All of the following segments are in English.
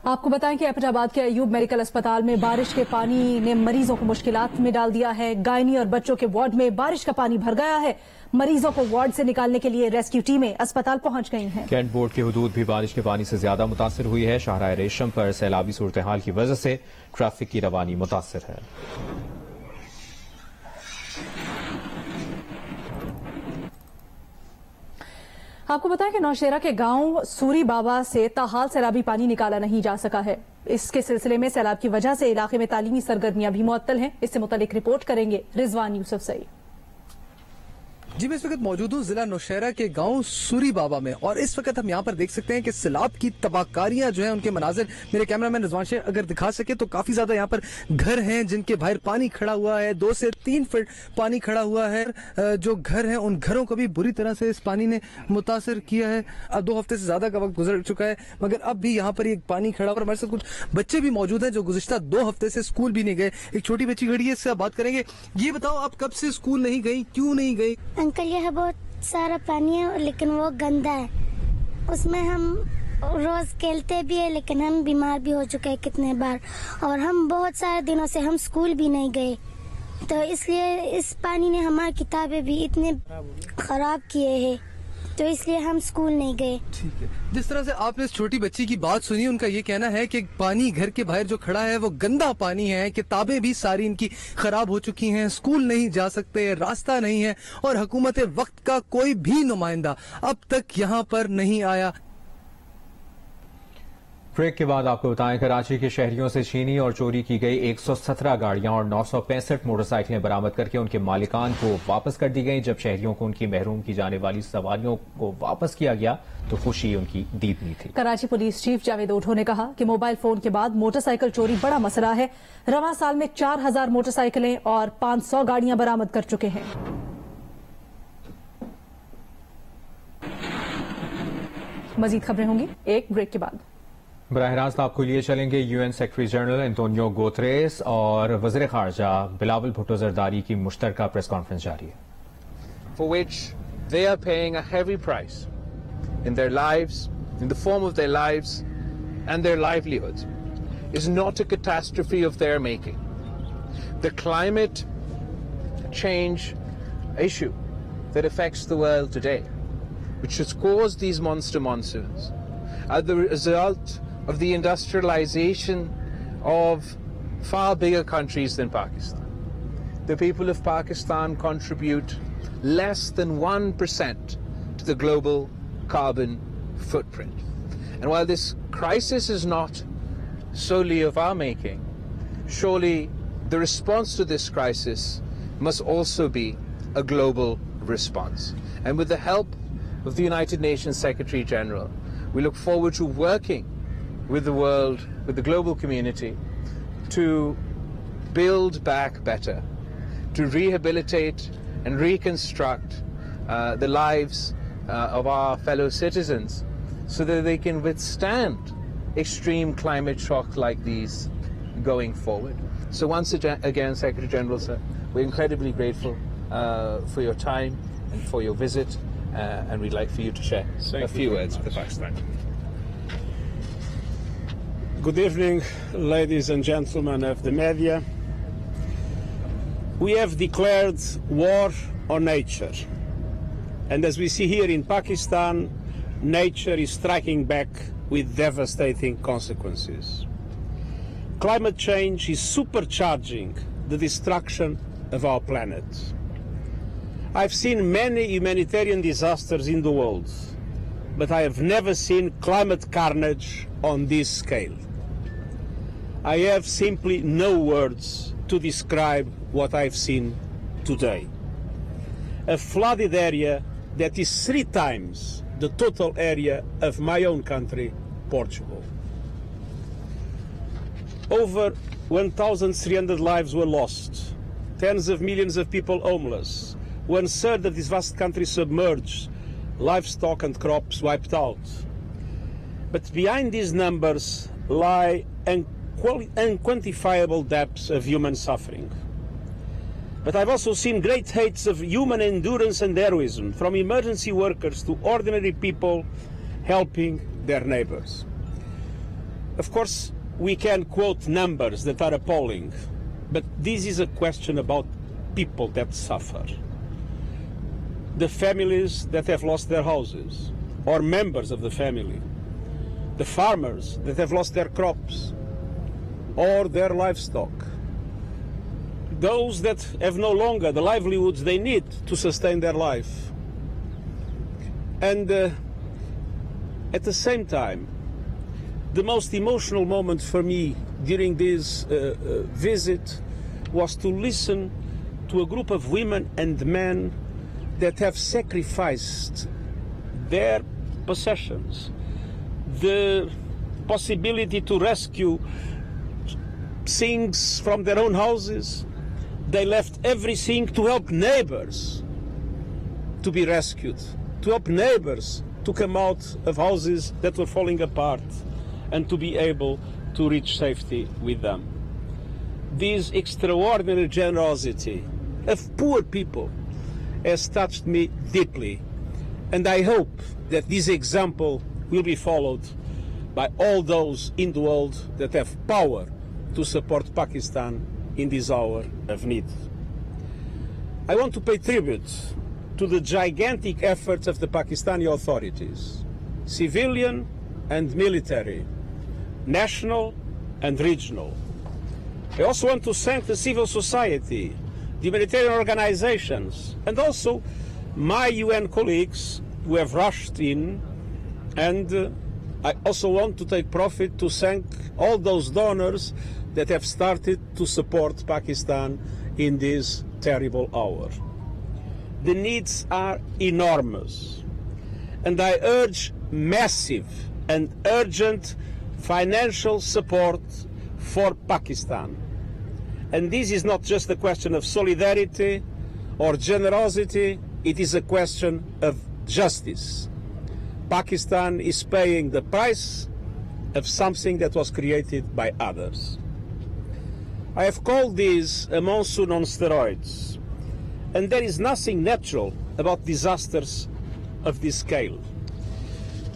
आपको बताएं कि एबटाबाद के अयूब मेडिकल अस्पताल में बारिश के पानी ने मरीजों को मुश्किलात में डाल दिया है। गायनी और बच्चों के वार्ड में बारिश का पानी भर गया है। मरीजों को वार्ड से निकालने के लिए रेस्क्यू टीमें अस्पताल पहुंच गई हैं। कैंट बोर्ड की हुदूद भी बारिश के पानी से ज्यादा मुतासर हुई है। शाहराह रेशम पर सैलाबी सूरत हाल की वजह से ट्रैफिक की रवानी मुतासर है। आपको बताएं कि नौशेरा के गांव सूरी बाबा से ताहाल सैलाबी पानी निकाला नहीं जा सका है। इसके सिलसिले में सैलाब की वजह से इलाके में तालीमी सरगर्मियां भी मुअत्तल हैं। इससे मुतालिक रिपोर्ट करेंगे रिजवान यूसुफ सईद। जी, मैं इस वक्त मौजूद हूँ जिला नौशेरा के गांव सूरी बाबा में और इस वक्त हम यहाँ पर देख सकते हैं कि सैलाब की तबाहकारियां जो है उनके मनाजिर मेरे कैमरामैन रिजवान शेख अगर दिखा सके तो काफी ज्यादा यहाँ पर घर हैं जिनके बाहर पानी खड़ा हुआ है। 2 से 3 फीट पानी खड़ा हुआ है। जो घर हैं उन घरों को भी बुरी तरह से इस पानी ने मुतासर किया है। 2 हफ्ते से ज्यादा का वक्त गुजर चुका है मगर अब भी यहाँ पर एक पानी खड़ा और हमारे साथ कुछ बच्चे भी मौजूद हैं जो गुज़िश्ता 2 हफ्ते से स्कूल भी नहीं गए। एक छोटी बच्ची खड़ी है, इससे आप बात करेंगे। ये बताओ आप कब से स्कूल नहीं गई, क्यों नहीं गई? अंकल यह बहुत सारा पानी है लेकिन वो गंदा है। उसमें हम रोज खेलते भी है लेकिन हम बीमार भी हो चुके हैं कितने बार और हम बहुत सारे दिनों से हम स्कूल भी नहीं गए। तो इसलिए इस पानी ने हमारी किताबें भी इतने खराब किए हैं तो इसलिए हम स्कूल नहीं गए। ठीक है, जिस तरह से आपने इस छोटी बच्ची की बात सुनी, उनका ये कहना है कि पानी घर के बाहर जो खड़ा है वो गंदा पानी है। किताबें भी सारी इनकी खराब हो चुकी हैं, स्कूल नहीं जा सकते, रास्ता नहीं है और हुकूमत वक्त का कोई भी नुमाइंदा अब तक यहाँ पर नहीं आया। ब्रेक के बाद आपको बताएं कराची के शहरियों से छीनी और चोरी की गई 117 गाड़ियां और 965 मोटरसाइकिलें बरामद करके उनके मालिकान को वापस कर दी गई। जब शहरियों को उनकी महरूम की जाने वाली सवारियों को वापस किया गया तो खुशी उनकी दीपनी थी। कराची पुलिस चीफ जावेद ओठो ने कहा कि मोबाइल फोन के बाद मोटरसाइकिल चोरी बड़ा मसला है। रवां साल में 4000 मोटरसाइकिलें और 500 गाड़ियां बरामद कर चुके हैं। मजीद खबरें होंगी एक ब्रेक के बाद। बराह रास्त आपको लिए चलेंगे UN secretary general Antonio Guterres और वज़ीर ख़ारजा बिलावल भुट्टो ज़रदारी की मुश्तरका प्रेस कॉन्फ्रेंस जारी है। For which they are paying a heavy price in their lives, in the form of their lives and their livelihoods, is not a catastrophe of their making. The climate change issue that affects the world today, which has caused these monster monsoons, are the result of the industrialization of far bigger countries than Pakistan. The people of Pakistan contribute less than 1% to the global carbon footprint. And while this crisis is not solely of our making, surely the response to this crisis must also be a global response. And with the help of the United Nations Secretary General, we look forward to working with the world, with the global community, to build back better, to rehabilitate and reconstruct the lives of our fellow citizens so that they can withstand extreme climate shock like these going forward. So once again, Secretary General, sir, we're incredibly grateful for your time and for your visit, and we'd like for you to share a few words with the Pakistan. Good evening, ladies and gentlemen of the media. We have declared war on nature. And as we see here in Pakistan, nature is striking back with devastating consequences. Climate change is supercharging the destruction of our planet. I've seen many humanitarian disasters in the world, but I have never seen climate carnage on this scale. I have simply no words to describe what I've seen today. A flooded area that is 3 times the total area of my own country, Portugal. Over 1,300 lives were lost, tens of millions of people homeless, 1/3 of this vast country submerged, livestock and crops wiped out. But behind these numbers lie unquantifiable depths of human suffering. But I've also seen great heights of human endurance and heroism, from emergency workers to ordinary people helping their neighbors. Of course, we can quote numbers that are appalling, but this is a question about people that suffer. The families that have lost their houses, or members of the family. The farmers that have lost their crops, or their livestock. Those that have no longer the livelihoods they need to sustain their life. And at the same time, the most emotional moment for me during this visit was to listen to a group of women and men that have sacrificed their possessions, the possibility to rescue things from their own houses. They left everything to help neighbors to be rescued, to help neighbors to come out of houses that were falling apart and to be able to reach safety with them. This extraordinary generosity of poor people has touched me deeply, and I hope that this example will be followed by all those in the world that have power to support Pakistan in this hour of need. I want to pay tribute to the gigantic efforts of the Pakistani authorities, civilian and military, national and regional. I also want to thank the civil society, the humanitarian organizations, and also my UN colleagues who have rushed in. And I also want to take profit to thank all those donors that have started to support Pakistan in this terrible hour. The needs are enormous, and I urge massive and urgent financial support for Pakistan. And this is not just a question of solidarity or generosity, it is a question of justice. Pakistan is paying the price of something that was created by others. I have called this a monsoon on steroids, and there is nothing natural about disasters of this scale.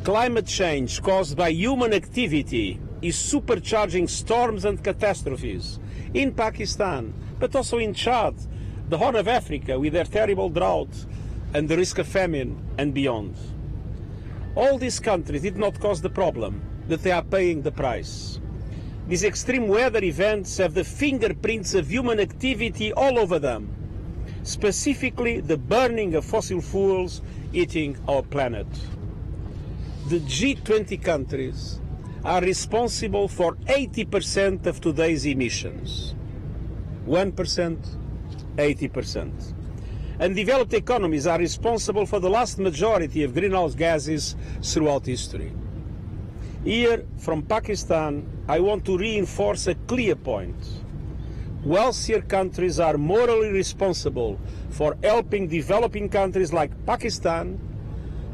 Climate change caused by human activity is supercharging storms and catastrophes in Pakistan, but also in Chad, the Horn of Africa with their terrible drought and the risk of famine and beyond. All these countries did not cause the problem, but they are paying the price. These extreme weather events have the fingerprints of human activity all over them, specifically the burning of fossil fuels eating our planet. The G20 countries are responsible for 80% of today's emissions. 1%, 80%. And developed economies are responsible for the vast majority of greenhouse gases throughout history. Here, from Pakistan, I want to reinforce a clear point. Wealthier countries are morally responsible for helping developing countries like Pakistan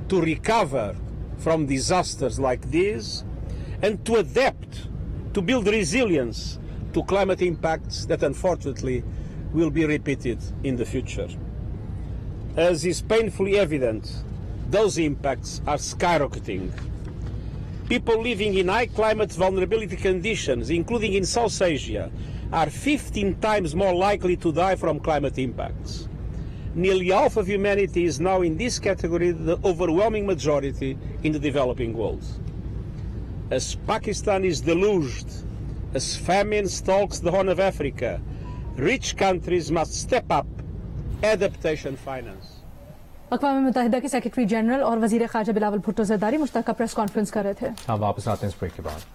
to recover from disasters like this and to adapt, to build resilience to climate impacts that unfortunately will be repeated in the future. As is painfully evident, those impacts are skyrocketing. People living in high climate vulnerability conditions, including in South Asia, are 15 times more likely to die from climate impacts. Nearly half of humanity is now in this category, the overwhelming majority in the developing world. As Pakistan is deluged, as famine stalks the Horn of Africa, rich countries must step up adaptation finance. अक़वाम मुत्तहिदा के secretary general और वज़ीर ख़ारजा Bilawal Bhutto Zardari मुश्तरका press conference कर रहे थे। हम वापस आते हैं इस ब्रेक के बाद।